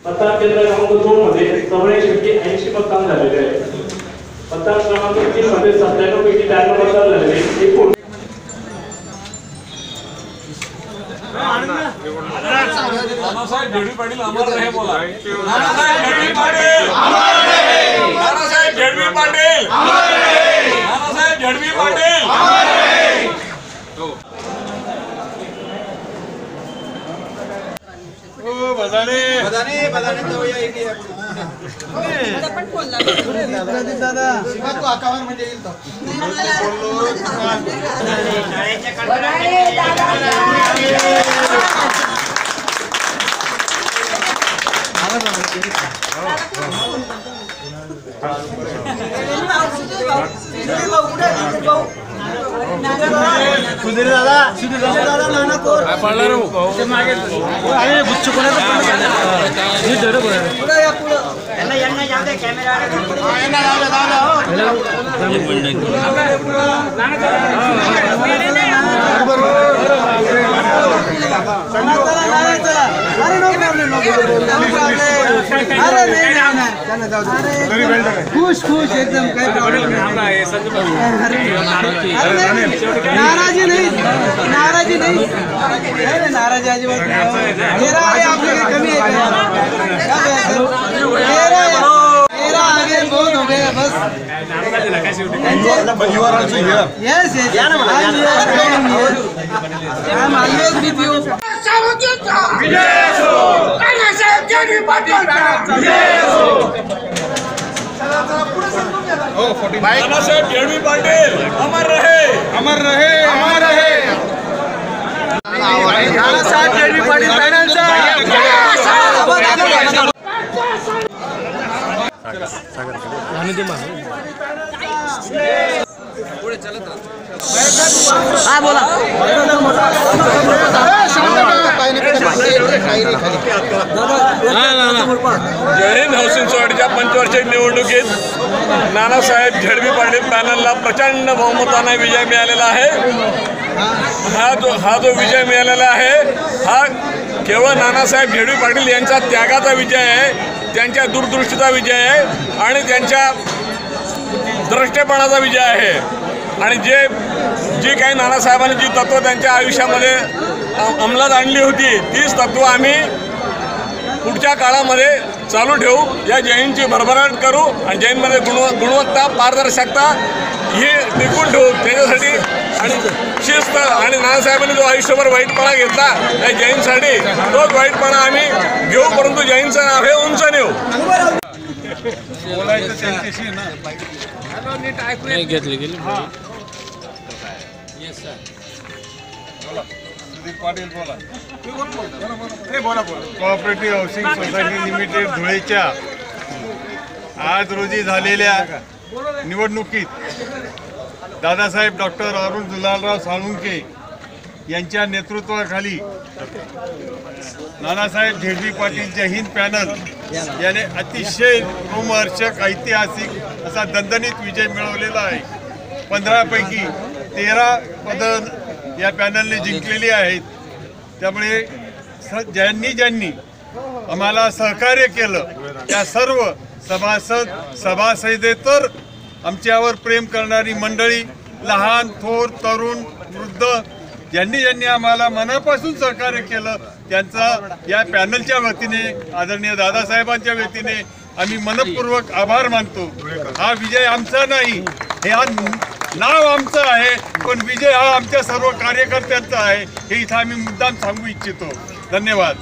मतदान केंद्र क्रमांक 2 मध्ये 84% मतदान झालेले आहे। मतदान क्रमांक 3 मध्ये 97 पैकी 92 मतदान झालेले आहे। एकूण नानासाहेब झेडवी पाटील अमर रहे बोला। नानासाहेब झेडवी पाटील अमर रहे। नानासाहेब झेडवी पाटील अमर रहे। नानासाहेब झेडवी पाटील अमर रहे। ओ बदाने बदाने बदाने तो या इथे पण फोन लागला दादा शिवा तू अकाउंट मध्ये येईल तो बदाने दादा सुधीर दादा नाना कोर पडला रे ते मागे अरे गुच्छ कोणाचा हे धर बरं पुढे या पुढे यांना जाऊ दे कॅमेरा यांना जाऊ दे खुश खुश एकदम काही प्रॉब्लेम नाही नाराजी नहीं नाराजी नहीं नाराजी अजिबात मेरा आगे आपके कमी है मेरा आगे बहुत हो गया बस you are also here yes yes I am always with you Nanasaheb झेडवी Patil अमर रहे अमर रहे अमर रहे नानासाहेब झेडवी पाटील पॅनलचा पुढे चलत हा बोला जय हिंद हाऊसिंग सोसायटीच्या पंचवार्षिक निवडणुकीत नानासाहेब झेडवी पाटील पॅनलला प्रचंड बहुमताने विजय मिळालेला आहे। हा जो विजय मिळालेला आहे हा केवळ नानासाहेब झेडवी पाटील यांचा त्यागाचा विजय आहे, त्यांच्या दूरदृष्टीचा विजय आहे आणि त्यांच्या द्रष्टेपणाचा विजय आहे। आणि जी काही नानासाहेबांनी जी तत्त्व त्यांच्या आयुष्यामध्ये अंमलात आणली होती तीच तत्त्व आम्ही पुढच्या काळामध्ये चालू ठेवू, या जैनची भरभराट करू आणि जैनमध्ये गुणवत्ता पारदर्शकता ही टिकून ठेवू त्याच्यासाठी आणि शिस्त। आणि नानासाहेबांनी जो आयुष्यभर वाईटपणा घेतला या जैनसाठी तोच वाईटपणा आम्ही घेऊ, परंतु जैनचं नाव हे उंच नेऊ। बोलायचं त्यांच्याशी ना नाही घेतली गेली सुधीर पाटील बोला कोऑपरेटिव्ह हाऊसिंग सोसायटी लिमिटेड धुळेच्या आज रोजी झालेल्या निवडणुकीत दादासाहेब डॉक्टर अरुण दुलालराव साळुंखे यांच्या नेतृत्वाखाली नानासाहेब झेडवी पाटील जय हिंद पॅनल याने अतिशय रोमहर्षक ऐतिहासिक असा दणदणीत विजय मिळवलेला आहे। 15 पैकी 13 पदं या पॅनलने जिंकलेली आहेत। त्यामुळे ज्यांनी आम्हाला सहकार्य केलं त्या सर्व सभासदेतर आमच्यावर प्रेम करणारी मंडळी, लहान थोर तरुण वृद्ध ज्यांनी आम्हाला मनापासून सहकार्य केलं त्यांचा या पॅनलच्या वतीने आदरणीय दादासाहेबांच्या वतीने आम्ही मनपूर्वक आभार मानतो। हा विजय आमचा नाही, हे नाव आमचं आहे, पण विजय हा आमच्या सर्व कार्यकर्त्यांचा आहे हे इथं आम्ही मुद्दाम सांगू इच्छितो। धन्यवाद।